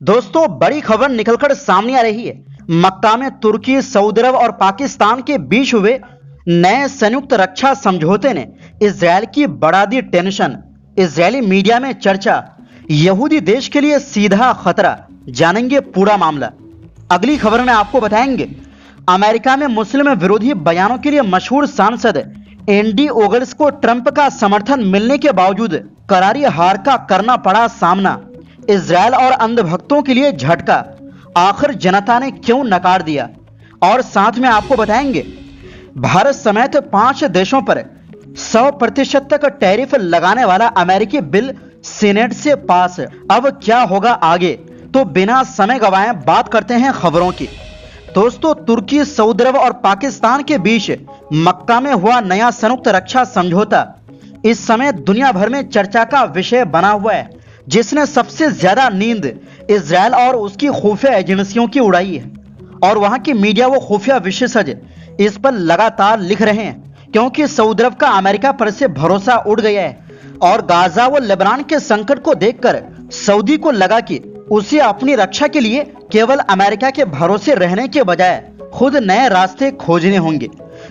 दोस्तों, बड़ी खबर निकलकर सामने आ रही है। मक्का में तुर्की, सऊदी अरब और पाकिस्तान के बीच हुए नए संयुक्त रक्षा समझौते ने इजरायल की बढ़ा दी टेंशन। इजरायली मीडिया में चर्चा, यहूदी देश के लिए सीधा खतरा। जानेंगे पूरा मामला। अगली खबर में आपको बताएंगे, अमेरिका में मुस्लिम विरोधी बयानों के लिए मशहूर सांसद एंडी ओगल्स को ट्रंप का समर्थन मिलने के बावजूद करारी हार का करना पड़ा सामना। इजरायल और अंधभक्तों के लिए झटका, आखिर जनता ने क्यों नकार दिया। और साथ में आपको बताएंगे, भारत समेत 5 देशों पर 100% तक टैरिफ लगाने वाला अमेरिकी बिल सीनेट से पास। अब क्या होगा आगे, तो बिना समय गवाए बात करते हैं खबरों की। दोस्तों, तुर्की, सऊदी अरब और पाकिस्तान के बीच मक्का में हुआ नया संयुक्त रक्षा समझौता इस समय दुनिया भर में चर्चा का विषय बना हुआ है, जिसने सबसे ज्यादा नींद इजरायल और उसकी खुफिया एजेंसियों की उड़ाई है। और वहां की मीडिया व खुफिया विशेषज्ञ इस पर लगातार लिख रहे हैं, क्योंकि सऊदी अरब का अमेरिका पर से भरोसा उड़ गया है। और गाजा व लेबनान के संकट को देखकर सऊदी को लगा कि उसे अपनी रक्षा के लिए केवल अमेरिका के भरोसे रहने के बजाय खुद नए रास्ते खोजने होंगे,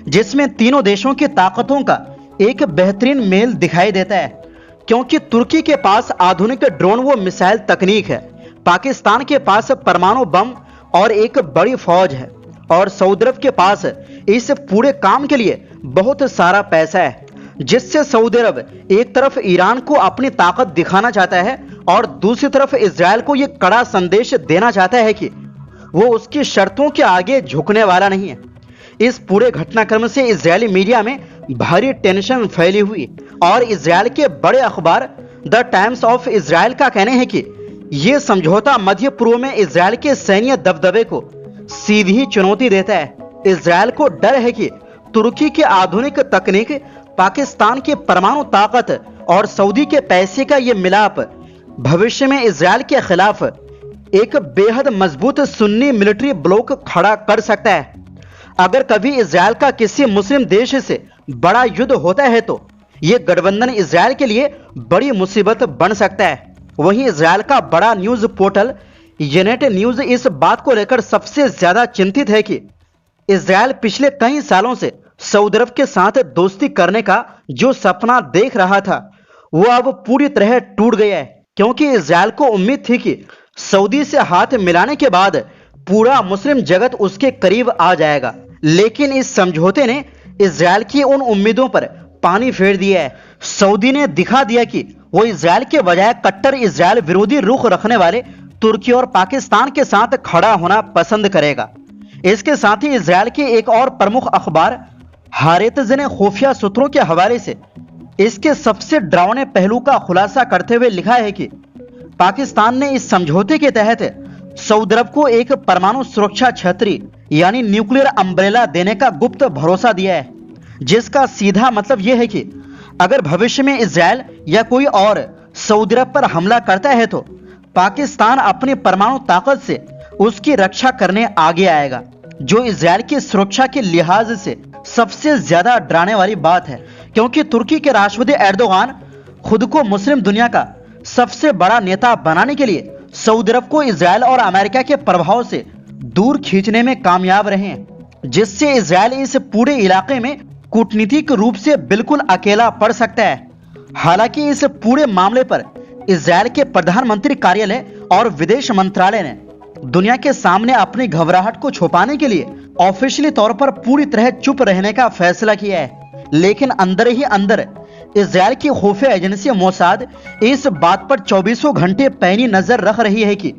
जिसमें तीनों देशों की ताकतों का एक बेहतरीन मेल दिखाई देता है। क्योंकि तुर्की के पास आधुनिक ड्रोन व मिसाइल तकनीक है, पाकिस्तान के पास परमाणु बम और एक बड़ी फौज है, और सऊदी अरब के पास इस पूरे काम के लिए बहुत सारा पैसा है। जिससे सऊदी अरब एक तरफ ईरान को अपनी ताकत दिखाना चाहता है और दूसरी तरफ इजरायल को यह कड़ा संदेश देना चाहता है कि वो उसकी शर्तों के आगे झुकने वाला नहीं है। इस पूरे घटनाक्रम से इजरायली मीडिया में भारी टेंशन फैली हुई, और इजरायल के बड़े अखबार द टाइम्स ऑफ इजरायल का कहना है कि यह समझौता मध्य पूर्व में इजरायल के सैन्य दबदबे को सीधी चुनौती देता है। इजरायल को डर है कि तुर्की की आधुनिक तकनीक, पाकिस्तान की परमाणु ताकत और सऊदी के पैसे का यह मिलाप भविष्य में इजरायल के खिलाफ एक बेहद मजबूत सुन्नी मिलिट्री ब्लॉक खड़ा कर सकता है। अगर कभी इजरायल का किसी मुस्लिम देश से बड़ा युद्ध होता है तो यह गठबंधन इजरायल के लिए बड़ी मुसीबत बन सकता है। वहीं इजरायल का बड़ा न्यूज पोर्टल यूनेट न्यूज इस बात को लेकर सबसे ज्यादा चिंतित है कि इजरायल पिछले कई सालों से सऊदी अरब के साथ दोस्ती करने का जो सपना देख रहा था वो अब पूरी तरह टूट गया है। क्योंकि इजरायल को उम्मीद थी कि सऊदी से हाथ मिलाने के बाद पूरा मुस्लिम जगत उसके करीब आ जाएगा, लेकिन इस समझौते ने इजरायल की उन उम्मीदों पर पानी फेर दिया है। सऊदी ने दिखा दिया कि वो इजरायल के बजाय कट्टर इजरायल विरोधी रुख रखने वाले तुर्की और पाकिस्तान के साथ खड़ा होना पसंद करेगा। इसके साथ ही इजरायल के एक और प्रमुख अखबार हारेत्ज ने खुफिया सूत्रों के हवाले से इसके सबसे डरावने पहलू का खुलासा करते हुए लिखा है कि पाकिस्तान ने इस समझौते के तहत सऊदी अरब को एक परमाणु सुरक्षा छतरी यानी न्यूक्लियर अम्ब्रेला देने का गुप्त भरोसा दिया है, जिसका सीधा मतलब यह है कि अगर भविष्य में इजरायल या कोई और सऊदी अरब पर हमला करता है तो पाकिस्तान अपनी परमाणु ताकत से उसकी रक्षा करने आगे आएगा, जो इजरायल की सुरक्षा के लिहाज से सबसे ज्यादा डराने वाली बात है। क्योंकि तुर्की के राष्ट्रपति एर्दोगान खुद को मुस्लिम दुनिया का सबसे बड़ा नेता बनाने के लिए सऊदी अरब को इजरायल और अमेरिका के प्रभाव से दूर खींचने में कामयाब रहे हैं, जिससे इजरायल इस पूरे इलाके में कूटनीतिक रूप से बिल्कुल अकेला पड़ सकता है। हालांकि इस पूरे मामले पर इजरायल के प्रधानमंत्री कार्यालय और विदेश मंत्रालय ने दुनिया के सामने अपनी घबराहट को छुपाने के लिए ऑफिशियली तौर पर पूरी तरह चुप रहने का फैसला किया है। लेकिन अंदर ही अंदर इजरायल की खुफिया एजेंसी मोसाद इस बात पर 24 घंटे पैनी नजर रख रही है कि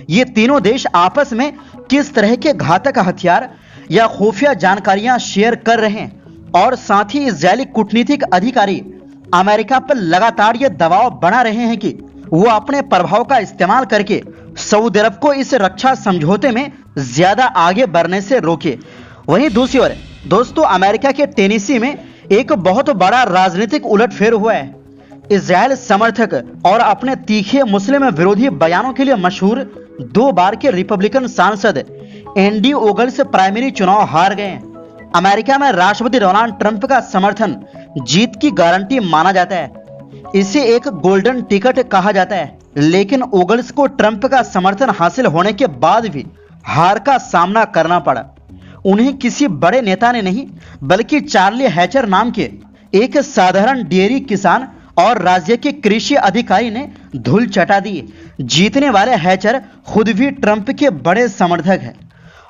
ये तीनों देश आपस में किस तरह के घातक हथियार या खुफिया जानकारियां शेयर कर रहे हैं। और साथ ही इजरायली कूटनीतिक अधिकारी अमेरिका पर लगातार ये दबाव बना रहे हैं कि वो अपने प्रभाव का इस्तेमाल करके सऊदी अरब को इस रक्षा समझौते में ज्यादा आगे बढ़ने से रोके। वहीं दूसरी ओर दोस्तों, अमेरिका के टेनेसी में एक बहुत बड़ा राजनीतिक उलटफेर हुआ है। इजरायल समर्थक और अपने तीखे मुस्लिम विरोधी बयानों के लिए मशहूर 2 बार के रिपब्लिकन सांसद एंडी ओगल्स प्राइमरी चुनाव हार गए। अमेरिका में राष्ट्रपति डोनाल्ड ट्रंप का समर्थन जीत की गारंटी माना जाता है। इसे एक गोल्डन टिकट कहा जाता है, लेकिन ओगल्स को ट्रंप का समर्थन हासिल होने के बाद भी हार का सामना करना पड़ा। उन्हें किसी बड़े नेता ने नहीं, बल्कि चार्ली हैचर नाम के एक साधारण डेयरी किसान और राज्य के कृषि अधिकारी ने धूल चटा दी। जीतने वाले हैचर खुद भी ट्रंप के बड़े समर्थक हैं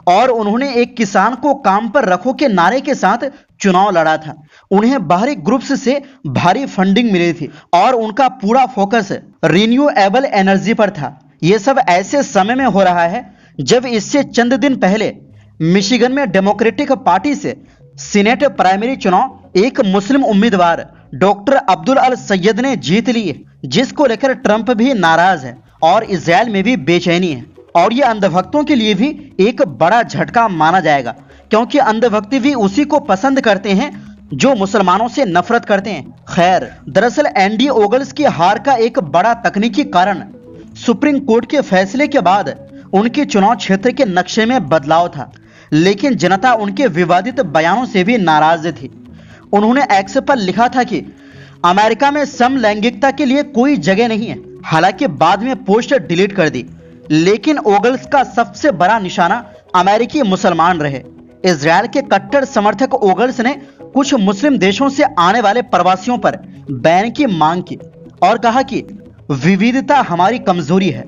और उन्होंने एक किसान को काम पर रखो के नारे के साथ चुनाव लड़ा था। उन्हें बाहरी ग्रुप्स से भारी फंडिंग मिली थी और उनका पूरा फोकस रिन्यूएबल एनर्जी पर था। यह सब ऐसे समय में हो रहा है जब इससे चंद दिन पहले मिशिगन में डेमोक्रेटिक पार्टी से सीनेट प्राइमरी चुनाव एक मुस्लिम उम्मीदवार डॉक्टर अब्दुल अल सैयद ने जीत ली, जिसको लेकर ट्रंप भी नाराज है और इजराइल में भी बेचैनी है। और ये अंधभक्तों के लिए भी एक बड़ा झटका माना जाएगा, क्योंकि अंधभक्त भी उसी को पसंद करते हैं जो मुसलमानों से नफरत करते हैं। खैर, दरअसल एंडी ओगल्स की हार का एक बड़ा तकनीकी कारण सुप्रीम कोर्ट के फैसले के बाद उनके चुनाव क्षेत्र के नक्शे में बदलाव था, लेकिन जनता उनके विवादित बयानों से भी नाराज थी। उन्होंने एक्स पर लिखा था कि अमेरिका में समलैंगिकता के लिए कोई जगह नहीं है। हालांकि बाद में पोस्ट डिलीट कर दी, लेकिन ओगल्स का सबसे बड़ा निशाना अमेरिकी मुसलमान रहे। इजराइल के कट्टर समर्थक ओगल्स ने कुछ मुस्लिम देशों से आने वाले प्रवासियों पर बैन की मांग की और कहा कि विविधता हमारी कमजोरी है।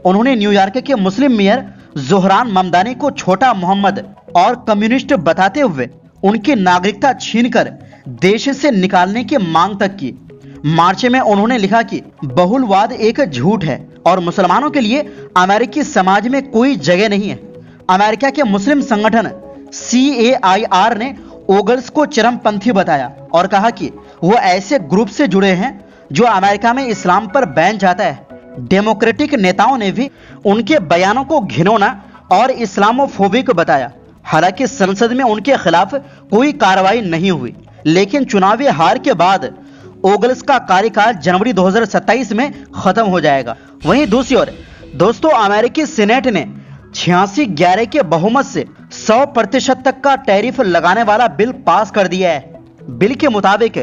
उन्होंने न्यूयॉर्क के मुस्लिम मेयर जोहरान ममदानी को छोटा मोहम्मद और कम्युनिस्ट बताते हुए उनकी नागरिकता छीनकर देश से निकालने की मांग तक की। मार्च में उन्होंने लिखा कि बहुलवाद एक झूठ है और मुसलमानों के लिए अमेरिकी समाज में कोई जगह नहीं है। अमेरिका के मुस्लिम संगठन CAIR ने ओगल्स को चरमपंथी बताया और कहा कि वो ऐसे ग्रुप से जुड़े हैं जो अमेरिका में इस्लाम पर बैन चाहता है। डेमोक्रेटिक नेताओं ने भी उनके बयानों को घिनौना और इस्लामोफोबिक बताया। हालांकि संसद में उनके खिलाफ कोई कार्रवाई नहीं हुई, लेकिन चुनावी हार के बाद ओगल्स का कार्यकाल जनवरी 2027 में खत्म हो जाएगा। वहीं दूसरी ओर दोस्तों, अमेरिकी सीनेट ने 86-11 के बहुमत से 100% तक का टैरिफ लगाने वाला बिल पास कर दिया है। बिल के मुताबिक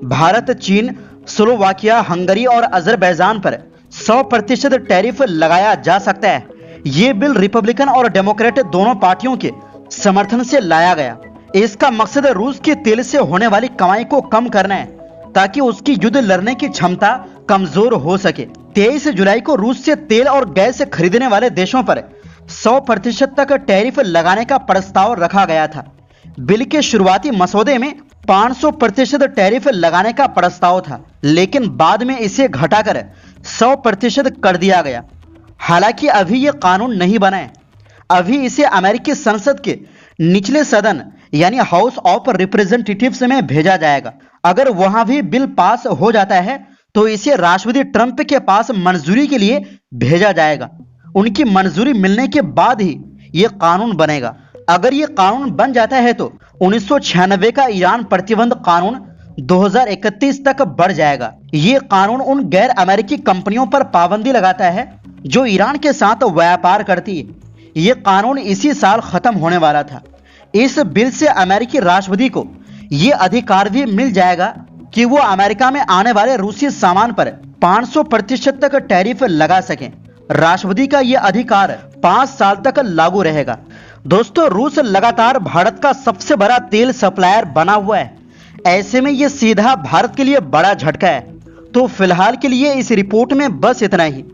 भारत, चीन, स्लोवाकिया, हंगरी और अजरबैजान पर 100% टैरिफ लगाया जा सकता है। ये बिल रिपब्लिकन और डेमोक्रेट दोनों पार्टियों के समर्थन से लाया गया। इसका मकसद रूस के तेल से होने वाली कमाई को कम करना है, ताकि उसकी युद्ध लड़ने की क्षमता कमजोर हो सके। 23 जुलाई को रूस से तेल और गैस खरीदने वाले देशों पर 100% तक टैरिफ लगाने का प्रस्ताव रखा गया था। बिल के शुरुआती मसौदे में 500% टैरिफ लगाने का प्रस्ताव था, लेकिन बाद में इसे घटाकर 100% कर दिया गया। हालांकि अभी यह कानून नहीं बना है। अभी इसे अमेरिकी संसद के निचले सदन यानी हाउस ऑफ रिप्रेजेंटेटिव्स में भेजा जाएगा। अगर वहां भी बिल पास हो जाता है तो इसे राष्ट्रपति ट्रंप के पास मंजूरी के लिए भेजा जाएगा। उनकी मंजूरी मिलने के बाद ही यह कानून बनेगा। अगर यह कानून बन जाता है तो 1996 का ईरान प्रतिबंध कानून 2031 तक बढ़ जाएगा। यह कानून उन गैर अमेरिकी कंपनियों पर पाबंदी लगाता है जो ईरान के साथ व्यापार करती है। यह कानून इसी साल खत्म होने वाला था। इस बिल से अमेरिकी राष्ट्रपति को यह अधिकार भी मिल जाएगा कि वो अमेरिका में आने वाले रूसी सामान पर 500% तक टैरिफ लगा सकें। राष्ट्रपति का यह अधिकार 5 साल तक लागू रहेगा। दोस्तों, रूस लगातार भारत का सबसे बड़ा तेल सप्लायर बना हुआ है। ऐसे में यह सीधा भारत के लिए बड़ा झटका है। तो फिलहाल के लिए इस रिपोर्ट में बस इतना ही।